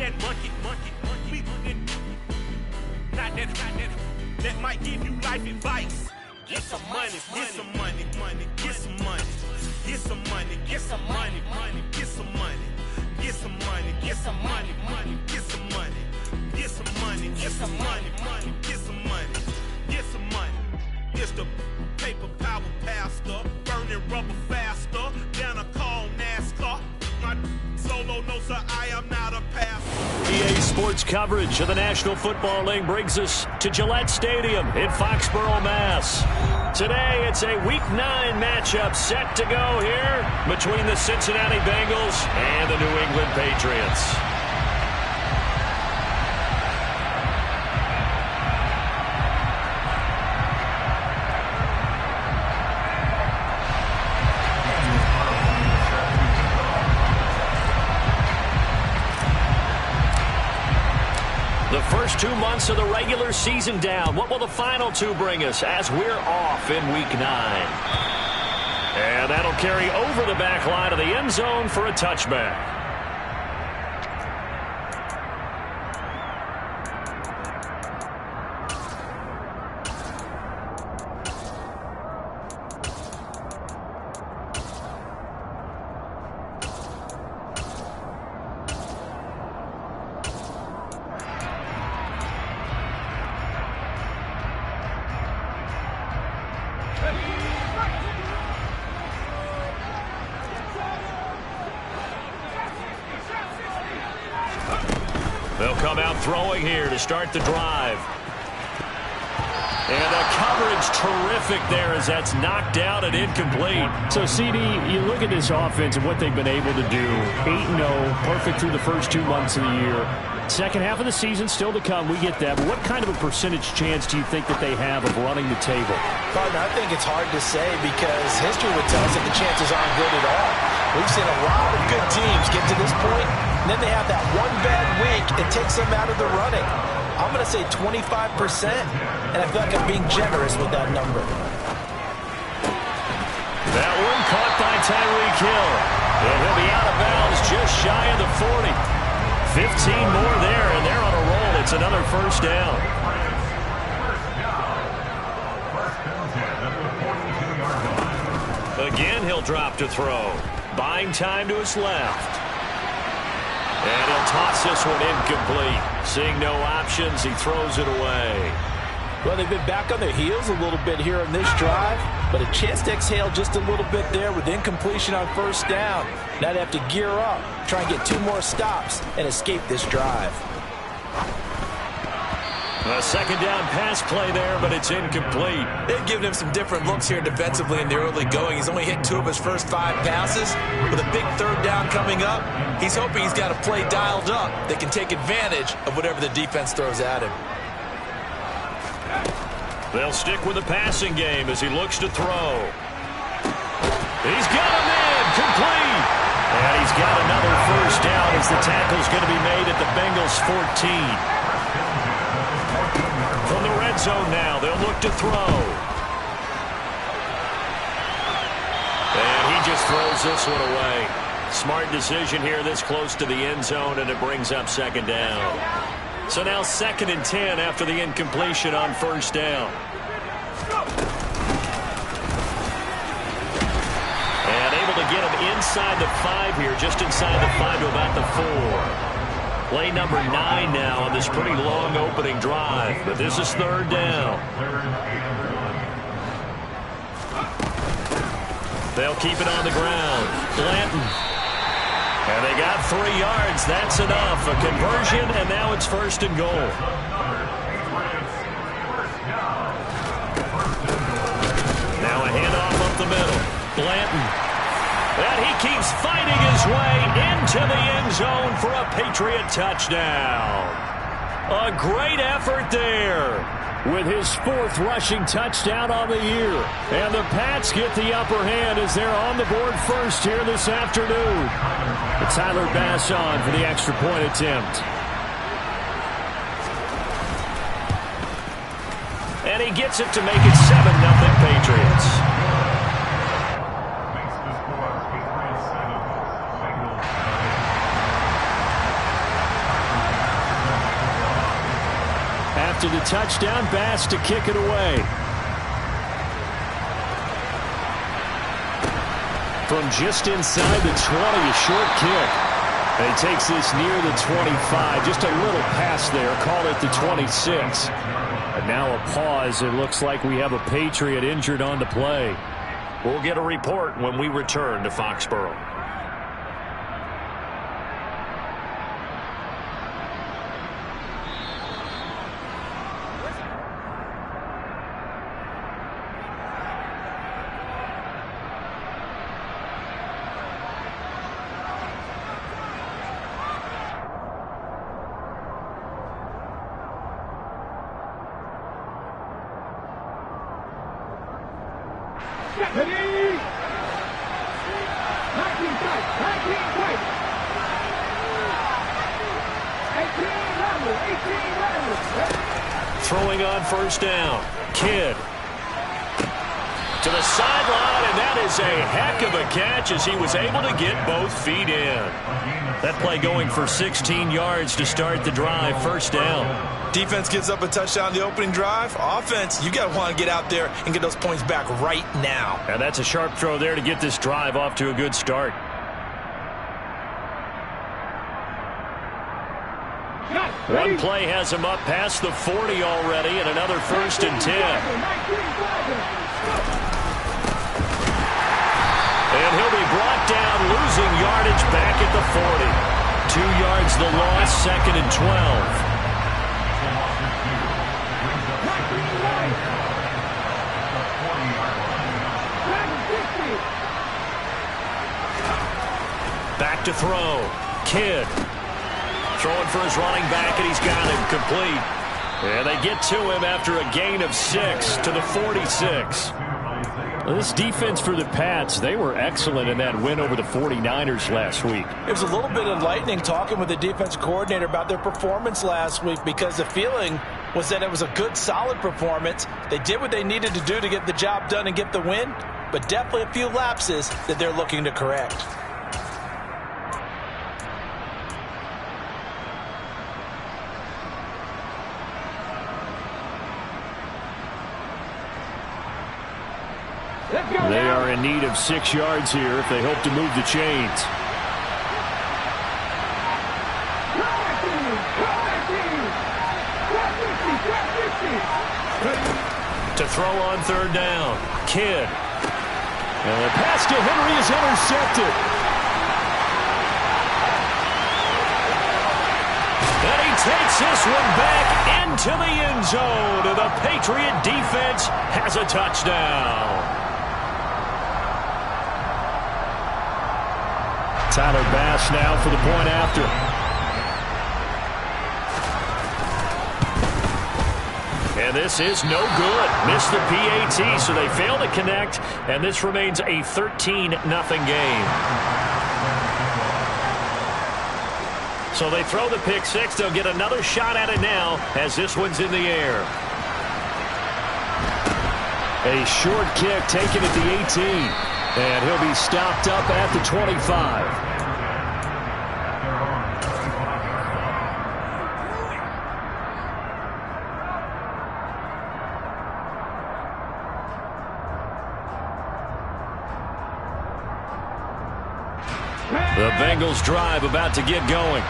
that monkey. We that might give you life advice. Get some money, get some money, get some money, get some money, get some money, get some money, get some money, get some money, get some money, get some money, get some money, get some money, get some money. It's the paper power pastor, burning rubber faster, down a call NASCAR. My solo notes are I am not a pastor. EA Sports coverage of the National Football League brings us to Gillette Stadium in Foxborough, Mass. Today, it's a Week 9 matchup set to go here between the Cincinnati Bengals and the New England Patriots. The first 2 months of the regular season down. What will the final 2 bring us as we're off in Week 9? And that'll carry over the back line of the end zone for a touchback. They'll come out throwing here to start the drive. And the coverage terrific there as that's knocked out and incomplete. So, CD, you look at this offense and what they've been able to do. 8-0, perfect through the first 2 months of the year. Second half of the season still to come. We get that. But what kind of a percentage chance do you think that they have of running the table? Partner, I think it's hard to say because history would tell us that the chances aren't good at all. We've seen a lot of good teams get to this point, and then they have that one bad week. It takes them out of the running. I'm going to say 25%, and I feel like I'm being generous with that number. That one caught by Tyreek Hill. And he'll be out of bounds just shy of the 40. 15 more there, and they're on a roll. It's another first down. Again, he'll drop to throw. Buying time to his left. And he'll toss this one incomplete. Seeing no options, he throws it away. Well, they've been back on their heels a little bit here on this drive, but a chance to exhale just a little bit there with incompletion on first down. Now they have to gear up, try and get 2 more stops, and escape this drive. A second down pass play there, but it's incomplete. They've given him some different looks here defensively in the early going. He's only hit 2 of his first 5 passes. With a big third down coming up, he's hoping he's got a play dialed up that can take advantage of whatever the defense throws at him. They'll stick with the passing game as he looks to throw. He's got him in, complete. And he's got another first down as the tackle's going to be made at the Bengals 14. From the red zone now, they'll look to throw. And he just throws this one away. Smart decision here this close to the end zone, and it brings up second down. So now 2nd and 10 after the incompletion on first down. And able to get him inside the 5 here, just inside the 5 to about the 4. Play number 9 now on this pretty long opening drive, but this is 3rd down. They'll keep it on the ground. Blanton. And they got 3 yards. That's enough. A conversion, and now it's 1st and goal. Now a handoff up the middle. Blanton. And he keeps fighting his way into the end zone for a Patriot touchdown. A great effort there. With his 4th rushing touchdown on the year. And the Pats get the upper hand as they're on the board first here this afternoon. It's Tyler Bass on for the extra point attempt. And he gets it to make it 7-0 Patriots. after the touchdown. Bass to kick it away. From just inside the 20, a short kick. And he takes this near the 25. Just a little pass there. Call it the 26. And now a pause. It looks like we have a Patriot injured on the play. We'll get a report when we return to Foxborough. Throwing on first down. Kidd to the sideline, and that is a heck of a catch as he was able to get both feet in. That play going for 16 yards to start the drive. First down. Defense gives up a touchdown the opening drive. Offense, you got to want to get out there and get those points back right now. And that's a sharp throw there to get this drive off to a good start. One play has him up past the 40 already, and another 1st and 10. And he'll be brought down, losing yardage back at the 40. 2 yards the loss, 2nd and 12. Back to throw. Kidd. Throwing for his running back, and he's got him complete. And they get to him after a gain of 6 to the 46. Well, this defense for the Pats, they were excellent in that win over the 49ers last week. It was a little bit enlightening talking with the defense coordinator about their performance last week, because the feeling was that it was a good, solid performance. They did what they needed to do to get the job done and get the win, but definitely a few lapses that they're looking to correct. They are in need of 6 yards here if they hope to move the chains. To throw on third down. Kidd. And the pass to Henry is intercepted. And he takes this one back into the end zone. And the Patriot defense has a touchdown. Tyler Bass now for the point after. And this is no good. Missed the PAT, so they fail to connect, and this remains a 13-0 game. So they throw the pick six. They'll get another shot at it now as this one's in the air. A short kick taken at the 18. And he'll be stopped up at the 25. The Bengals drive about to get going.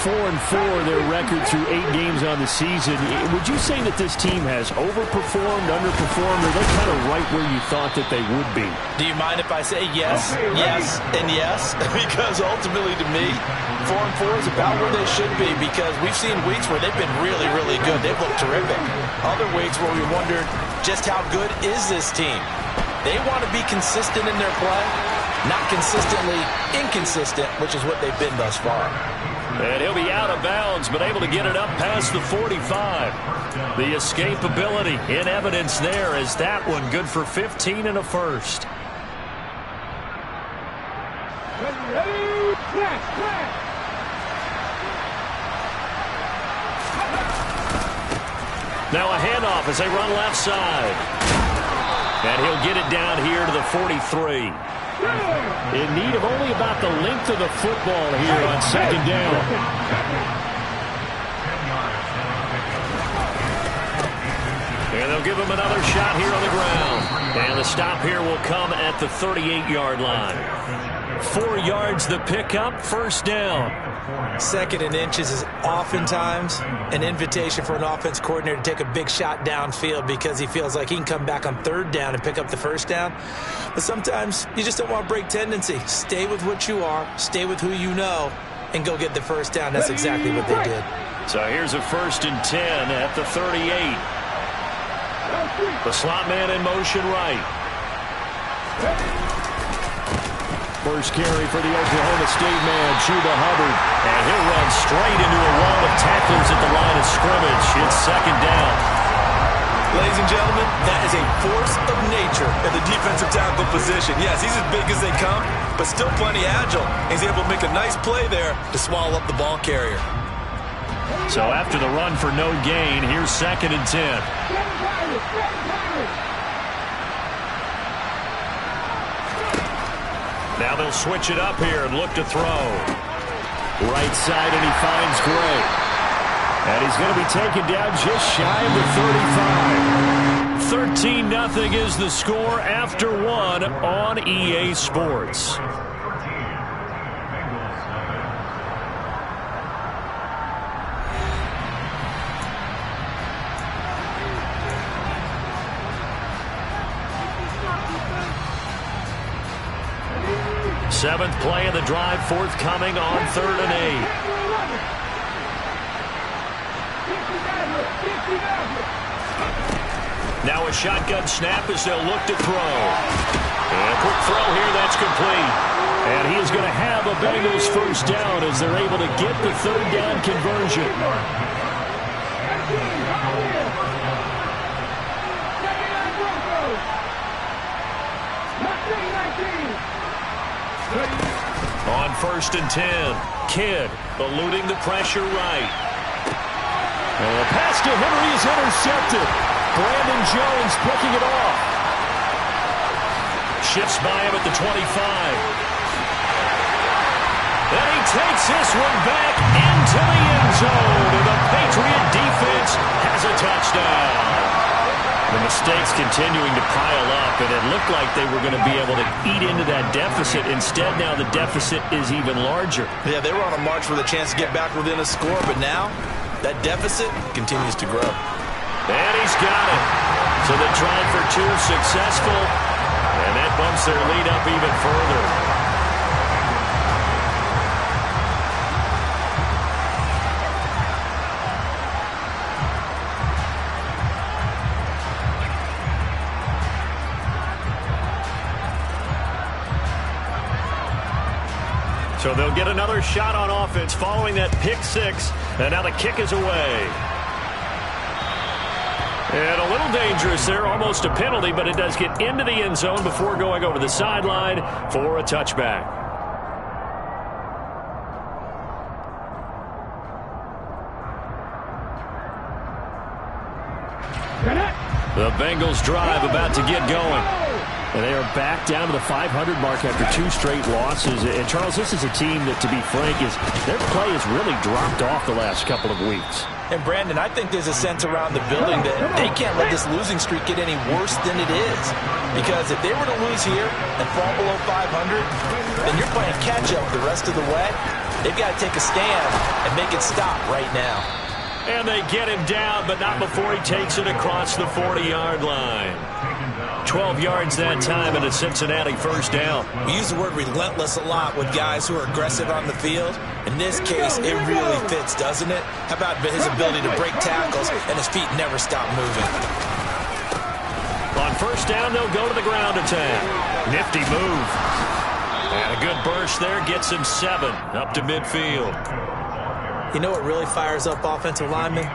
4-4 their record through 8 games on the season. Would you say that this team has overperformed, underperformed, or they're kind of right where you thought that they would be? Do you mind if I say yes, yes, and yes? Because ultimately to me, 4-4 is about where they should be, because we've seen weeks where they've been really, really good. They've looked terrific. Other weeks where we wondered just how good is this team. They want to be consistent in their play, not consistently inconsistent, which is what they've been thus far. And he'll be out of bounds, but able to get it up past the 45. The escapability in evidence there as that one good for 15 and a first. Now a handoff as they run left side. And he'll get it down here to the 43. In need of only about the length of the football here on second down. And they'll give him another shot here on the ground. And the stop here will come at the 38-yard line. 4 yards the pickup, first down. 2nd and inches is oftentimes an invitation for an offense coordinator to take a big shot downfield because he feels like he can come back on 3rd down and pick up the first down. But sometimes you just don't want to break tendency. Stay with what you are, stay with who you know, and go get the first down. That's exactly what they did. So here's a 1st and 10 at the 38. The slot man in motion right. First carry for the Oklahoma State man, Chuba Hubbard. And he'll run straight into a wall of tacklers at the line of scrimmage. It's 2nd down. Ladies and gentlemen, that is a force of nature at the defensive tackle position. Yes, he's as big as they come, but still plenty agile. He's able to make a nice play there to swallow up the ball carrier. So after the run for no gain, here's 2nd and 10. Now they'll switch it up here and look to throw. Right side, and he finds Gray. And he's going to be taken down just shy of the 35. 13-0 is the score after 1 on EA Sports. Seventh play of the drive forthcoming on 3rd and 8. Now a shotgun snap as they'll look to throw. And a quick throw here, that's complete. And he is going to have a Bengals first down as they're able to get the 3rd down conversion. On 1st and 10, Kidd eluding the pressure right. And the pass to Henry is intercepted. Brandon Jones picking it off. Shifts by him at the 25. And he takes this one back into the end zone. And the Patriot defense has a touchdown. The mistakes continuing to pile up, and it looked like they were going to be able to eat into that deficit. Instead, now the deficit is even larger. Yeah, they were on a march for the chance to get back within a score, but now that deficit continues to grow. And he's got it. So the try for 2 successful, and that bumps their lead up even further. So they'll get another shot on offense following that pick 6, and now the kick is away. And a little dangerous there, almost a penalty, but it does get into the end zone before going over the sideline for a touchback. The Bengals drive about to get going. And they are back down to the 500 mark after 2 straight losses. And, Charles, this is a team that, to be frank, their play has really dropped off the last couple of weeks. And, Brandon, I think there's a sense around the building that they can't let this losing streak get any worse than it is. Because if they were to lose here and fall below 500, then you're playing catch-up the rest of the way. They've got to take a stand and make it stop right now. And they get him down, but not before he takes it across the 40-yard line. 12 yards that time and a Cincinnati first down. We use the word relentless a lot with guys who are aggressive on the field. In this case, it really fits, doesn't it? How about his ability to break tackles and his feet never stop moving? On first down, they'll go to the ground attack. Nifty move. And a good burst there gets him 7 up to midfield. You know what really fires up offensive linemen?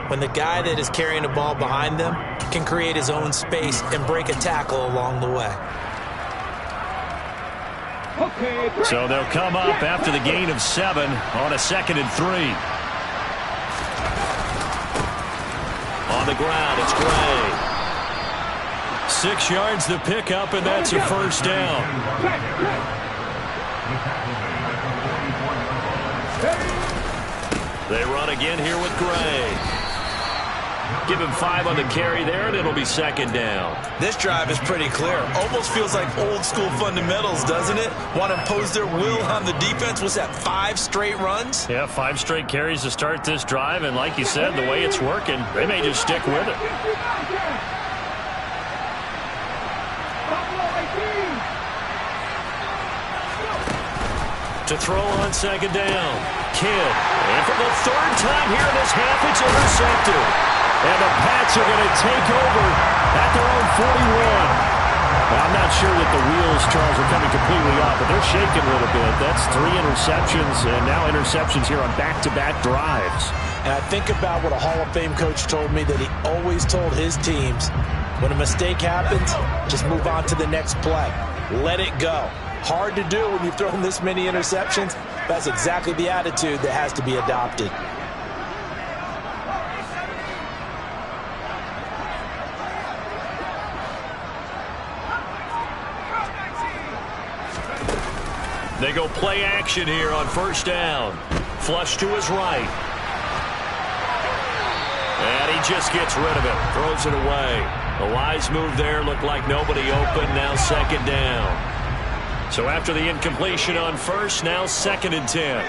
When the guy that is carrying the ball behind them can create his own space and break a tackle along the way. So they'll come up after the gain of 7 on a 2nd and 3. On the ground, it's Gray. 6 yards the pickup, and that's a first down. They run again here with Gray. Give him 5 on the carry there, and it'll be second down. This drive is pretty clear. Almost feels like old school fundamentals, doesn't it? Want to impose their will on the defense. What's that, 5 straight runs? Yeah, 5 straight carries to start this drive, and like you said, the way it's working, they may just stick with it. To throw on second down. Kidd. And for the 3rd time here in this half, it's intercepted. And the Pats are going to take over at their own 41. Now, I'm not sure that the wheels, Charles, are coming completely off, but they're shaking a little bit. That's 3 interceptions, and now interceptions here on back-to-back drives. And I think about what a Hall of Fame coach told me that he always told his teams, when a mistake happens, just move on to the next play. Let it go. Hard to do when you've thrown this many interceptions. That's exactly the attitude that has to be adopted. They go play action here on first down. Flush to his right. And he just gets rid of it. Throws it away. A wise move there. Looked like nobody open. Now second down. So after the incompletion on first, now 2nd and 10.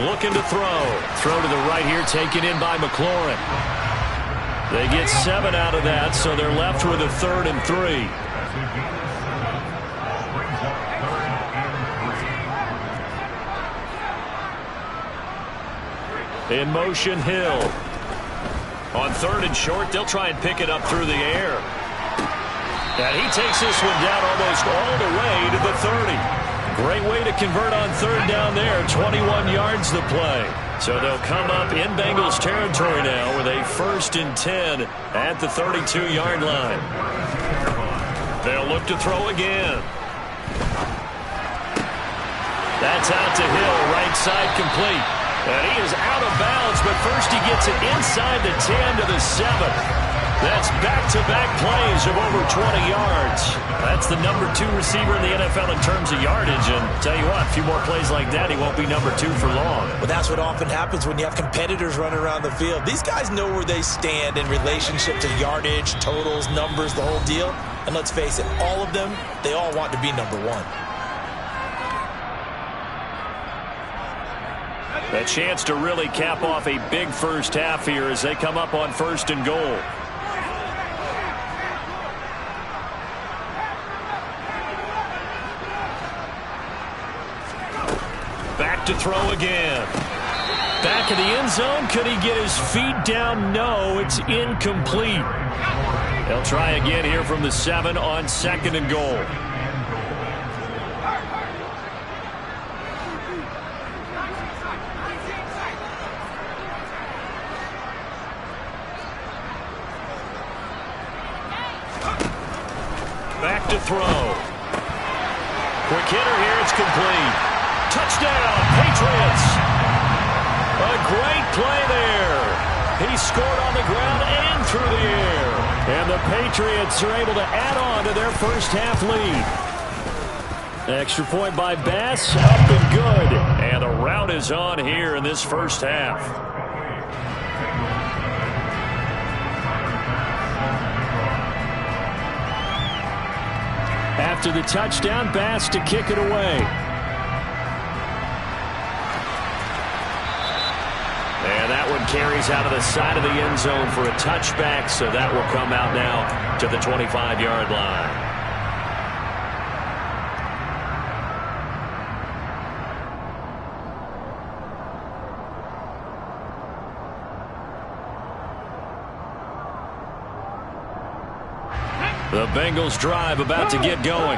Looking to throw. Throw to the right here, taken in by McLaurin. They get 7 out of that, so they're left with a 3rd and 3. In motion, Hill. On 3rd and short, they'll try and pick it up through the air. And he takes this one down almost all the way to the 30. Great way to convert on 3rd down there. 21 yards the play. So they'll come up in Bengals territory now with a 1st and 10 at the 32-yard line. They'll look to throw again. That's out to Hill, right side complete. And he is out of bounds, but first he gets it inside the 10 to the 7. That's back-to-back plays of over 20 yards. That's the number 2 receiver in the NFL in terms of yardage. And tell you what, a few more plays like that, he won't be number 2 for long. Well, that's what often happens when you have competitors running around the field. These guys know where they stand in relationship to yardage, totals, numbers, the whole deal. And let's face it, all of them, they all want to be number 1. A chance to really cap off a big first half here as they come up on 1st and goal. Back to throw again. Back in the end zone. Could he get his feet down? No, it's incomplete. They'll try again here from the 7 on 2nd and goal. Back to throw. Quick hitter here. It's complete. Touchdown, Patriots. A great play there. He scored on the ground and through the air. And the Patriots are able to add on to their first half lead. Extra point by Bass, up and good. And the rout is on here in this first half. After the touchdown, Bass to kick it away. And that one carries out of the side of the end zone for a touchback, so that will come out now to the 25-yard line. The Bengals drive about to get going.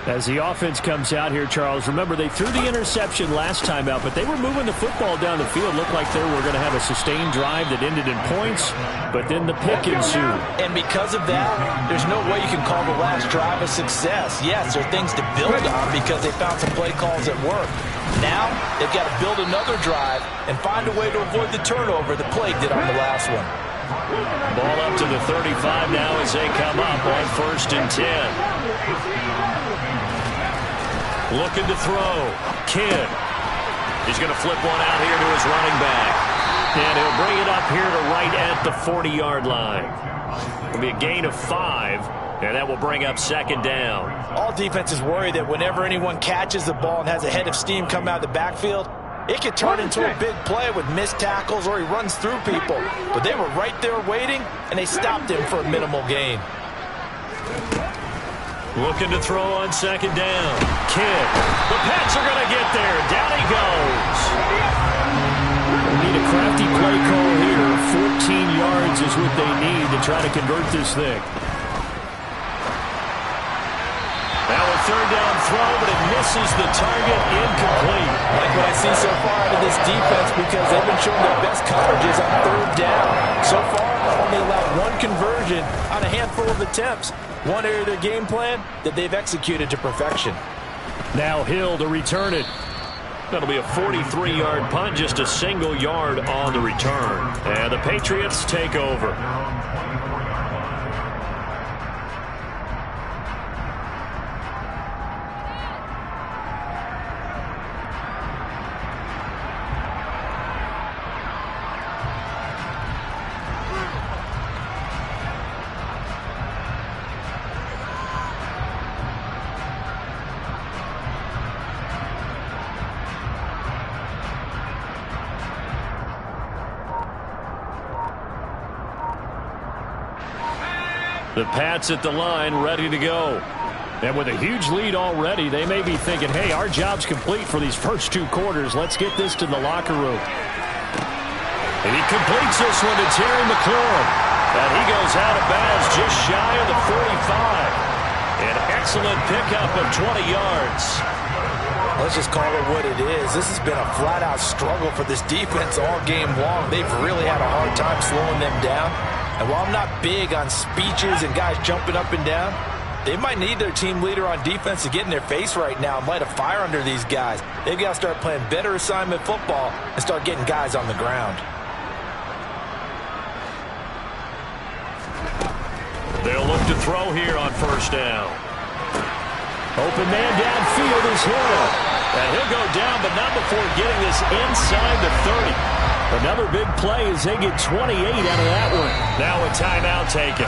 As the offense comes out here, Charles, remember they threw the interception last time out, but they were moving the football down the field. Looked like they were going to have a sustained drive that ended in points, but then the pick ensued. And because of that, there's no way you can call the last drive a success. Yes, there are things to build on because they found some play calls that work. Now, they've got to build another drive and find a way to avoid the turnover that plagued it on the last one. Ball up to the 35 now as they come up on 1st and 10. Looking to throw. Kidd. He's going to flip one out here to his running back. And he'll bring it up here to right at the 40-yard line. It'll be a gain of 5, and that will bring up second down. All defenses worry that whenever anyone catches the ball and has a head of steam come out of the backfield, it could turn into a big play with missed tackles or he runs through people. But they were right there waiting, and they stopped him for a minimal gain. Looking to throw on second down. Kidd. The Pats are going to get there. Down he goes. They need a crafty play call here. 14 yards is what they need to try to convert this thing. Now a third down throw, but it misses the target. Incomplete. Like what I see so far out of this defense, because they've been showing their best coverages on third down. So far, only allowed one conversion on a handful of attempts. One area of their game plan that they've executed to perfection. Now Hill to return it. That'll be a 43-yard punt, just a single yard on the return. And the Patriots take over. The Pats at the line, ready to go. And with a huge lead already, they may be thinking, hey, our job's complete for these first 2 quarters. Let's get this to the locker room. And he completes this one to Terry McLaurin. And he goes out of bounds just shy of the 45. An excellent pickup of 20 yards. Let's just call it what it is. This has been a flat-out struggle for this defense all game long. They've really had a hard time slowing them down. And while I'm not big on speeches and guys jumping up and down, they might need their team leader on defense to get in their face right now and light a fire under these guys. They've got to start playing better assignment football and start getting guys on the ground. They'll look to throw here on first down. Open man downfield is Hill. And he'll go down, but not before getting this inside the 30. Another big play as they get 28 out of that one. Now a timeout taken.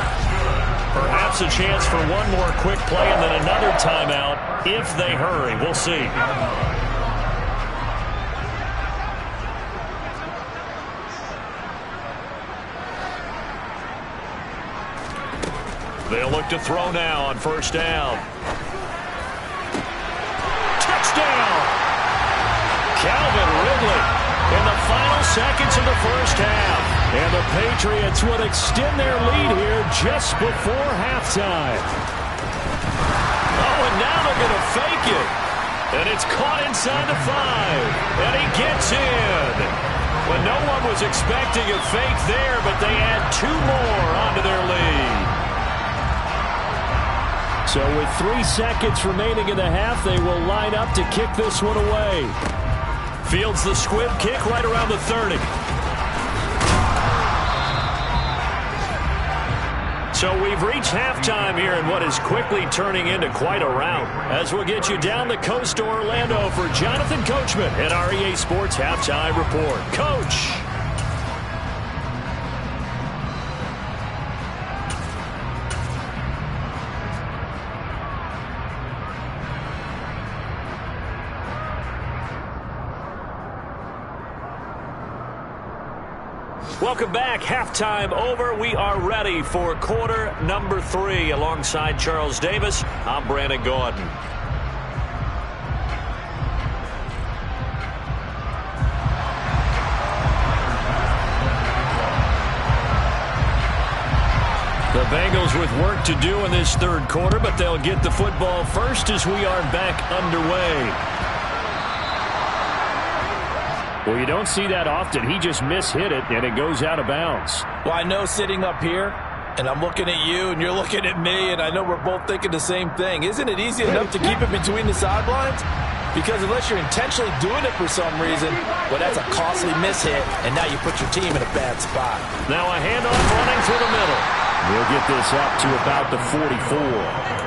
Perhaps a chance for one more quick play and then another timeout if they hurry. We'll see. They'll look to throw now on first down. Touchdown! Calvin Ridley. In the final seconds of the first half. And the Patriots would extend their lead here just before halftime. Oh, and now they're going to fake it. And it's caught inside the 5. And he gets in. Well, no one was expecting a fake there, but they add 2 more onto their lead. So with 3 seconds remaining in the half, they will line up to kick this one away. Fields the squib kick right around the 30. So we've reached halftime here in what is quickly turning into quite a rout. As we'll get you down the coast to Orlando for Jonathan Coachman at our EA Sports Halftime Report. Coach! Welcome back. Halftime over. We are ready for quarter number 3. Alongside Charles Davis, I'm Brandon Gaudin. The Bengals with work to do in this third quarter, but they'll get the football first as we are back underway. Well, you don't see that often. He just mishit it, and it goes out of bounds. Well, I know sitting up here, and I'm looking at you, and you're looking at me, and I know we're both thinking the same thing. Isn't it easy enough to keep it between the sidelines? Because unless you're intentionally doing it for some reason, well, that's a costly mishit, and now you put your team in a bad spot. Now a handoff running through the middle. We'll get this up to about the 44.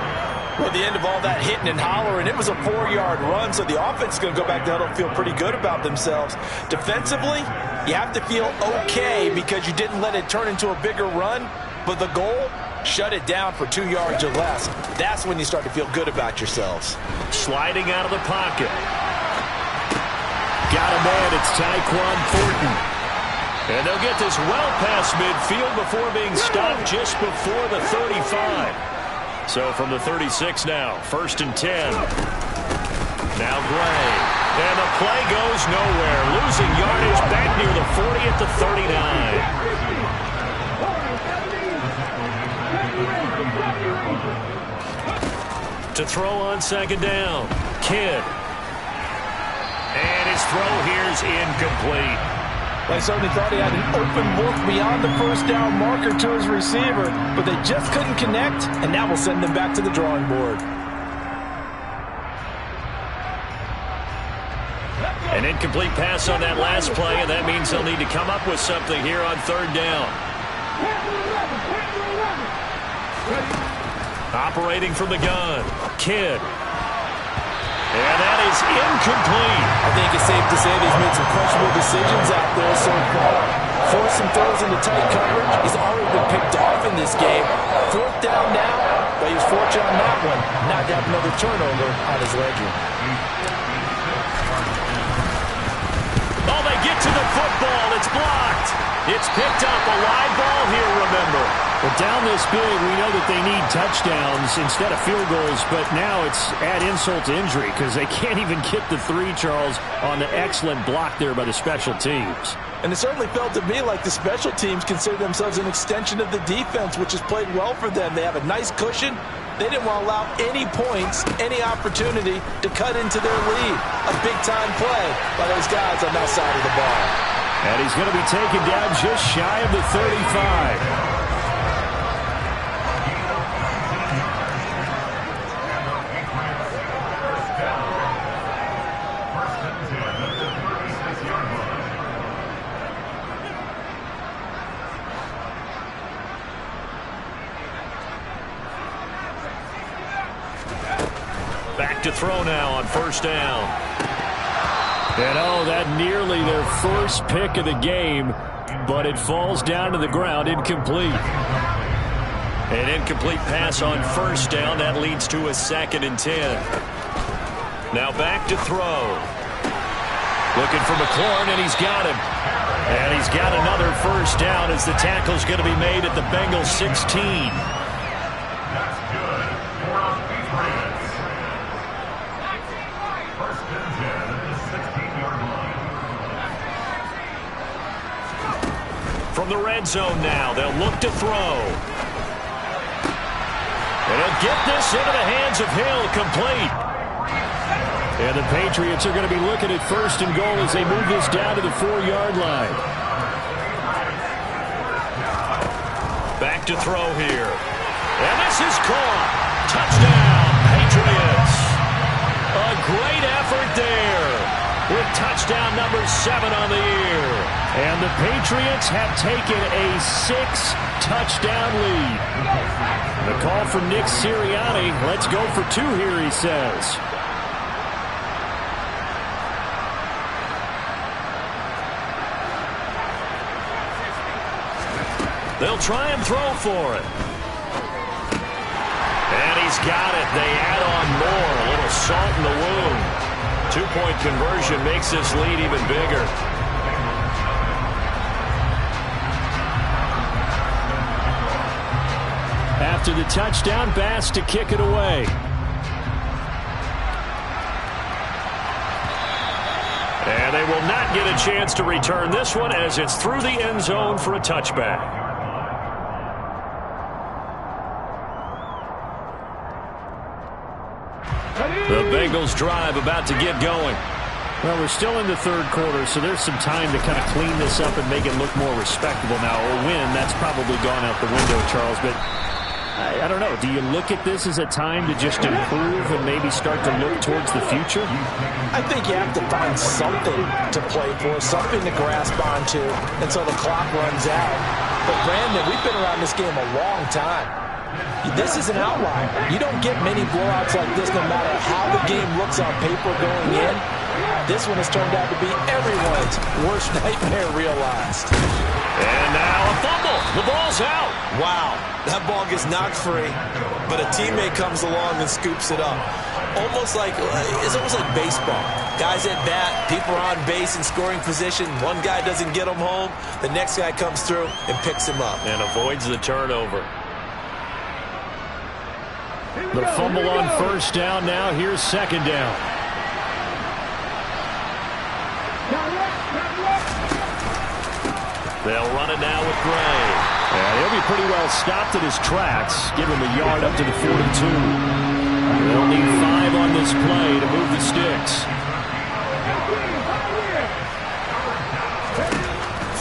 Well, at the end of all that hitting and hollering, it was a 4-yard run, so the offense is going to go back to huddle and feel pretty good about themselves. Defensively, you have to feel okay because you didn't let it turn into a bigger run, but the goal, shut it down for 2 yards or less. That's when you start to feel good about yourselves. Sliding out of the pocket. Got a man, it's Tyquan Thornton. And they'll get this well past midfield before being stopped just before the 35. So from the 36 now, 1st and 10. Now Gray. And the play goes nowhere. Losing yardage back near the 40 at the 39. To throw on 2nd down. Kidd. And his throw here's incomplete. I certainly thought he had an open look beyond the 1st down marker to his receiver, but they just couldn't connect, and now we'll send them back to the drawing board. An incomplete pass on that last play, and that means they'll need to come up with something here on 3rd down. Operating from the gun, Kidd. And that is incomplete. I think it's safe to say he's made some questionable decisions out there so far. Forced some throws into tight coverage. He's already been picked off in this game. 4th down now, but he was fortunate on that one not to have another turnover on his ledger. Oh, they get to the football. It's blocked. It's picked up. A live ball here, remember. But down this big, we know that they need touchdowns instead of field goals, but now it's add insult to injury because they can't even get the 3, Charles, on the excellent block there by the special teams. And it certainly felt to me like the special teams consider themselves an extension of the defense, which has played well for them. They have a nice cushion. They didn't want to allow any points, any opportunity to cut into their lead. A big-time play by those guys on that side of the ball. And he's going to be taken down just shy of the 35. Back to throw now on 1st down. And oh, that nearly their first pick of the game, but it falls down to the ground, incomplete. An incomplete pass on 1st down. That leads to a 2nd and 10. Now back to throw. Looking for McLaurin, and he's got him. And he's got another 1st down as the tackle's going to be made at the Bengals 16. From the red zone now, they'll look to throw. And he'll get this into the hands of Hill, complete. And the Patriots are going to be looking at 1st and goal as they move this down to the 4-yard line. Back to throw here. And this is caught. Touchdown, Patriots. A great effort there with touchdown number 7 on the year. And the Patriots have taken a 6-touchdown lead. The call from Nick Sirianni. Let's go for 2 here, he says. They'll try and throw for it. And he's got it. They add on more. A little salt in the wound. 2-point conversion makes this lead even bigger. After the touchdown, Bass to kick it away. And they will not get a chance to return this one as it's through the end zone for a touchback. The Bengals drive about to get going. Well, we're still in the 3rd quarter, so there's some time to kind of clean this up and make it look more respectable now. A win, that's probably gone out the window, Charles, but I don't know. Do you look at this as a time to just improve and maybe start to look towards the future? I think you have to find something to play for, something to grasp onto until the clock runs out. But, Brandon, we've been around this game a long time. This is an outlier. You don't get many blowouts like this no matter how the game looks on paper going in. This one has turned out to be everyone's worst nightmare realized. And now a fumble. The ball's out. Wow, that ball gets knocked free, but a teammate comes along and scoops it up. It's almost like baseball. Guys at bat, people are on base in scoring position. One guy doesn't get him home. The next guy comes through and picks him up. And avoids the turnover. The fumble on first down. Now here's second down. They'll run it now with Gray. Yeah, he'll be pretty well stopped at his tracks. Give him a yard up to the 42. They'll need 5 on this play to move the sticks.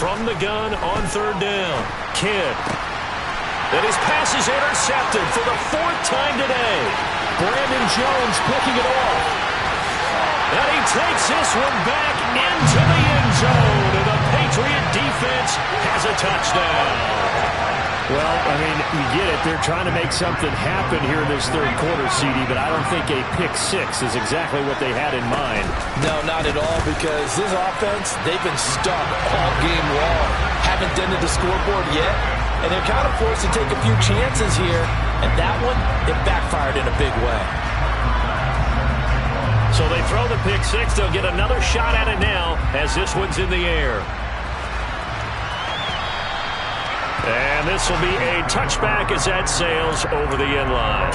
From the gun on third down, Kidd. And his pass is intercepted for the 4th time today. Brandon Jones picking it off. And he takes this one back into the end zone. And the Patriot defense has a touchdown. Well, I mean, you get it. They're trying to make something happen here in this third quarter, CD, but I don't think a pick 6 is exactly what they had in mind. No, not at all, because this offense, they've been stuck all game long. Haven't dented the scoreboard yet, and they're kind of forced to take a few chances here, and that one, it backfired in a big way. So they throw the pick 6. They'll get another shot at it now as this one's in the air. And this will be a touchback as that sails over the end line.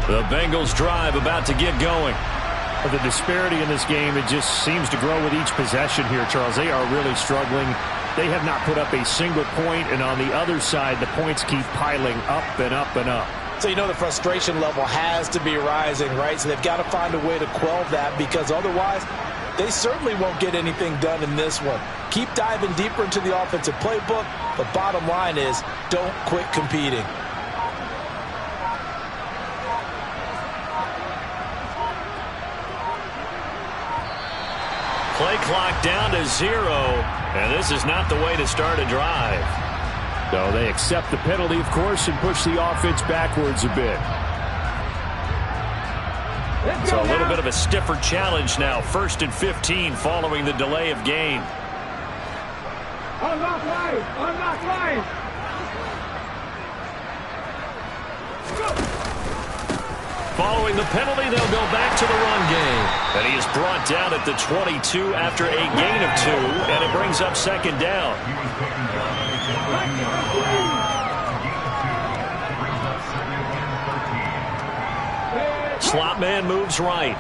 The Bengals drive about to get going. The disparity in this game, it just seems to grow with each possession here, Charles. They are really struggling. They have not put up a single point, and on the other side, the points keep piling up and up and up. So you know the frustration level has to be rising, right? So they've got to find a way to quell that, because otherwise they certainly won't get anything done in this one. Keep diving deeper into the offensive playbook. The bottom line is don't quit competing. Play clock down to 0, and this is not the way to start a drive. So they accept the penalty, of course, and push the offense backwards a bit. So a little bit of a stiffer challenge now. 1st and 15 following the delay of game. Unlock line. Following the penalty, they'll go back to the run game. And he is brought down at the 22 after a gain of 2, and it brings up second down. Slot man moves right.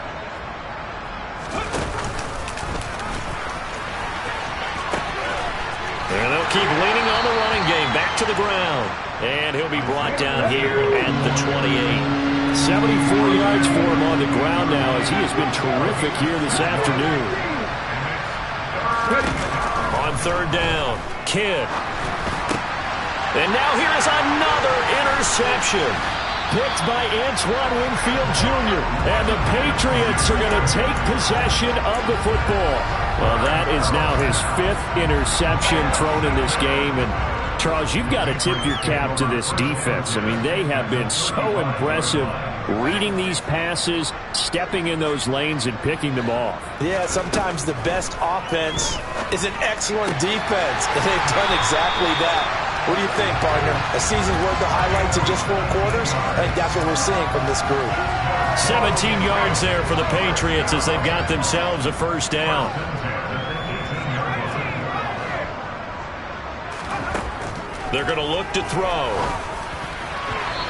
And they'll keep leaning on the running game. Back to the ground. And he'll be brought down here at the 28. 74 yards for him on the ground now, as he has been terrific here this afternoon. On third down, Kidd. And now here is another interception. Picked by Antoine Winfield Jr. And the Patriots are going to take possession of the football. Well, that is now his 5th interception thrown in this game. And Charles, you've got to tip your cap to this defense. I mean, they have been so impressive reading these passes, stepping in those lanes, and picking them off. Yeah, sometimes the best offense is an excellent defense, and they've done exactly that. What do you think, partner? A season's worth of highlights in just 4 quarters? I think that's what we're seeing from this group. 17 yards there for the Patriots as they've got themselves a first down. They're going to look to throw.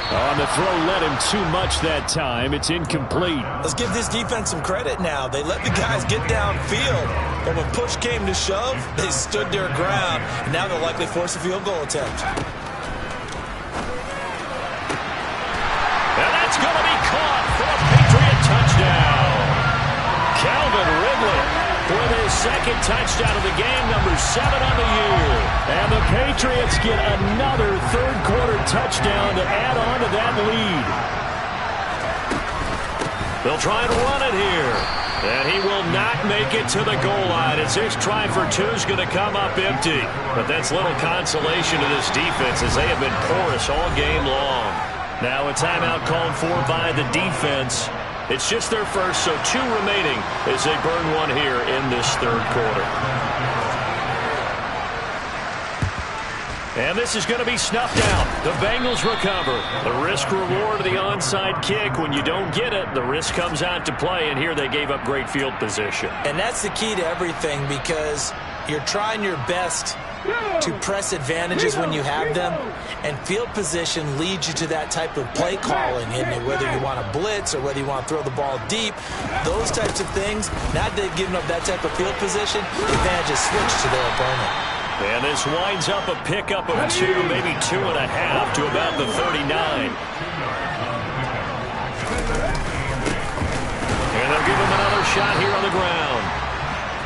On the throw led him too much that time. It's incomplete. Let's give this defense some credit now. They let the guys get downfield, but when push came to shove, they stood their ground, and now they'll likely force a field goal attempt. And that's going to be caught for a Patriot touchdown. Calvin Ridley with his 2nd touchdown of the game, number 7 on the year. And the Patriots get another third-quarter touchdown to add on to that lead. They'll try and run it here. And he will not make it to the goal line as his try for two is going to come up empty. But that's little consolation to this defense as they have been porous all game long. Now a timeout called for by the defense. It's just their first, so 2 remaining as they burn one here in this third quarter. And this is going to be snuffed out. The Bengals recover. The risk-reward of the onside kick. When you don't get it, the risk comes out to play, and here they gave up great field position. And that's the key to everything because you're trying your best to press advantages when you have them, and field position leads you to that type of play calling, and whether you want to blitz or whether you want to throw the ball deep, those types of things, now that they've given up that type of field position, the advantage is switched to their opponent. And this winds up a pickup of 2, maybe 2.5 to about the 39. And they'll give him another shot here on the ground.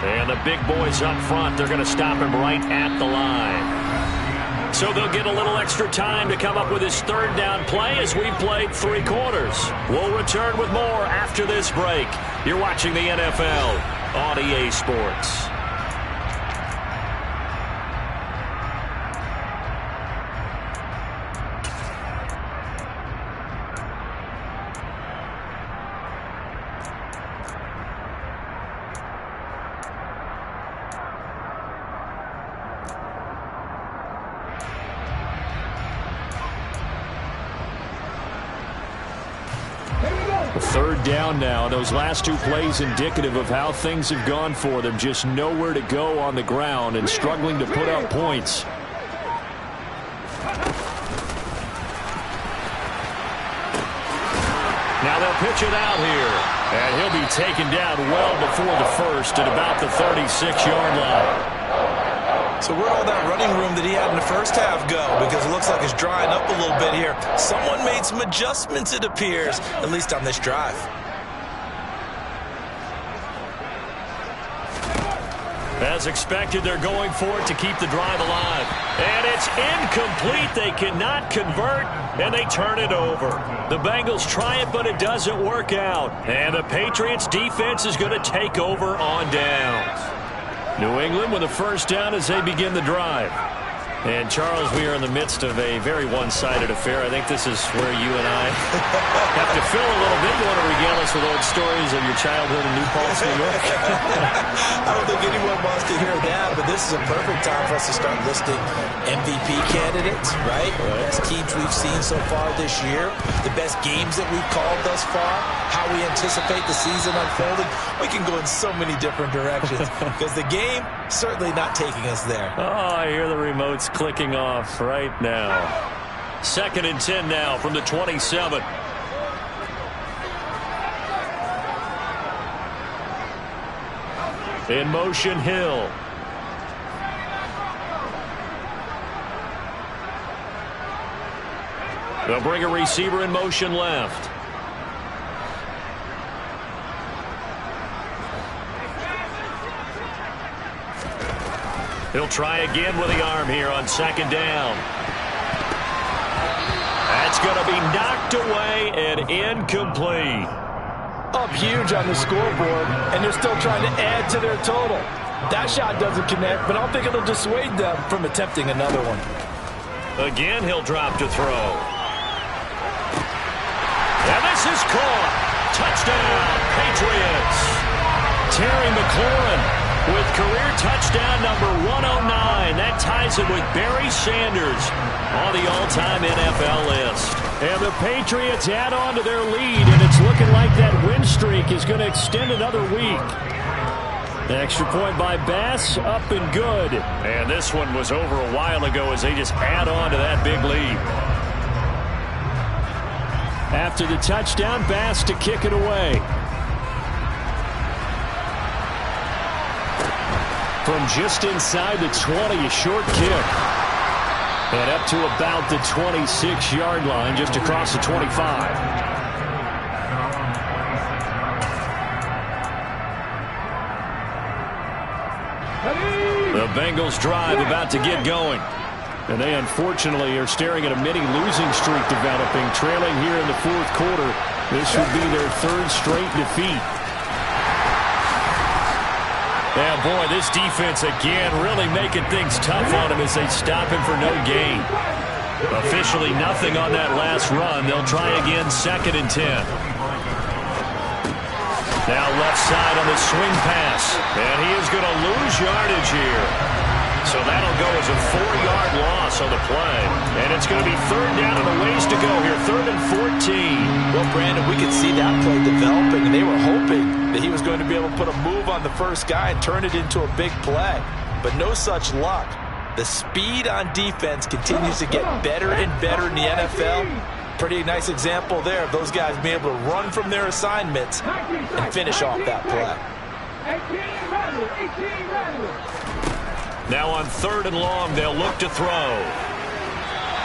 And the big boys up front, they're going to stop him right at the line. So they'll get a little extra time to come up with his third down play as we played 3 quarters. We'll return with more after this break. You're watching the NFL on EA Sports. Third down now. Those last 2 plays indicative of how things have gone for them. Just nowhere to go on the ground and struggling to put up points. Now they'll pitch it out here. And he'll be taken down well before the first at about the 36-yard line. So where'd all that running room that he had in the first half go? Because it looks like it's drying up a little bit here. Someone made some adjustments, it appears, at least on this drive. As expected, they're going for it to keep the drive alive. And it's incomplete. They cannot convert, and they turn it over. The Bengals try it, but it doesn't work out. And the Patriots defense is going to take over on downs. New England with a first down as they begin the drive. And, Charles, we are in the midst of a very one-sided affair. I think this is where you and I have to fill a little bit. You want to regale us with old stories of your childhood in New Paltz, New York? I don't think anyone wants to hear that, but this is a perfect time for us to start listing MVP candidates, right? Best teams we've seen so far this year, the best games that we've called thus far, how we anticipate the season unfolding. We can go in so many different directions because the game certainly not taking us there. Oh, I hear the remotes clicking off right now. 2nd and 10 now from the 27. In motion, Hill. They'll bring a receiver in motion left. He'll try again with the arm here on 2nd down. That's going to be knocked away and incomplete. Up huge on the scoreboard, and they're still trying to add to their total. That shot doesn't connect, but I don't think it'll dissuade them from attempting another one. Again, he'll drop to throw. And this is caught. Touchdown, Patriots. Terry McLaurin with career touchdown number 109. That ties him with Barry Sanders on the all-time NFL list. And the Patriots add on to their lead, and it's looking like that win streak is going to extend another week. The extra point by Bass, up and good. And this one was over a while ago as they just add on to that big lead. After the touchdown, Bass to kick it away. From just inside the 20, a short kick. And up to about the 26-yard line, just across the 25. The Bengals drive about to get going. And they unfortunately are staring at a mini losing streak developing, trailing here in the 4th quarter This would be their third straight defeat. Yeah, boy, this defense again really making things tough on him as they stop him for no gain. Officially nothing on that last run. They'll try again, 2nd and 10. Now left side on the swing pass. And he is going to lose yardage here. So that'll go as a 4-yard loss on the play. And it's going to be 3rd down and a ways to go here. 3rd and 14. Well, Brandon, we could see that play developing, and they were hoping that he was going to be able to put a move on the first guy and turn it into a big play. But no such luck. The speed on defense continues to get better and better in the NFL. Pretty nice example there of those guys being able to run from their assignments and finish off that play. Now on 3rd and long, they'll look to throw.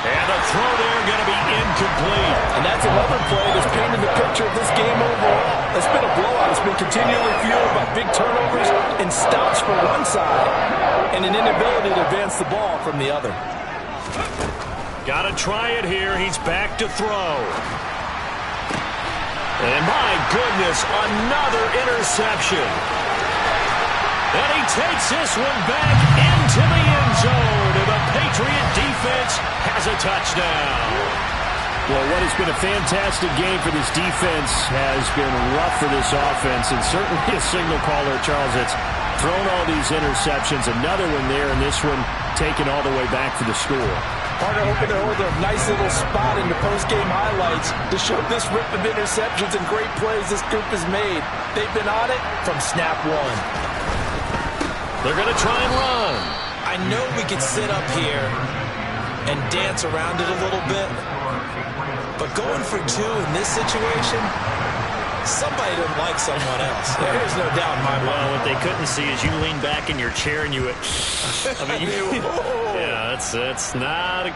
And the throw there going to be incomplete. And that's another play that's painted the picture of this game overall. It's been a blowout. It's been continually fueled by big turnovers and stops for one side and an inability to advance the ball from the other. Got to try it here. He's back to throw. And my goodness, another interception. And he takes this one back into the end zone. And the Patriot defense has a touchdown. Well, what has been a fantastic game for this defense has been rough for this offense. And certainly a signal caller, Charles, that's thrown all these interceptions. Another one there, and this one taken all the way back for the score. Partner hoping to hold a nice little spot in the post-game highlights to show this rip of interceptions and great plays this group has made. They've been on it from snap one. They're going to try and run. I know we could sit up here and dance around it a little bit, but going for 2 in this situation, somebody didn't like someone else. There's no doubt in my mind. Well, what they couldn't see is you lean back in your chair and you went, I mean, yeah, that's not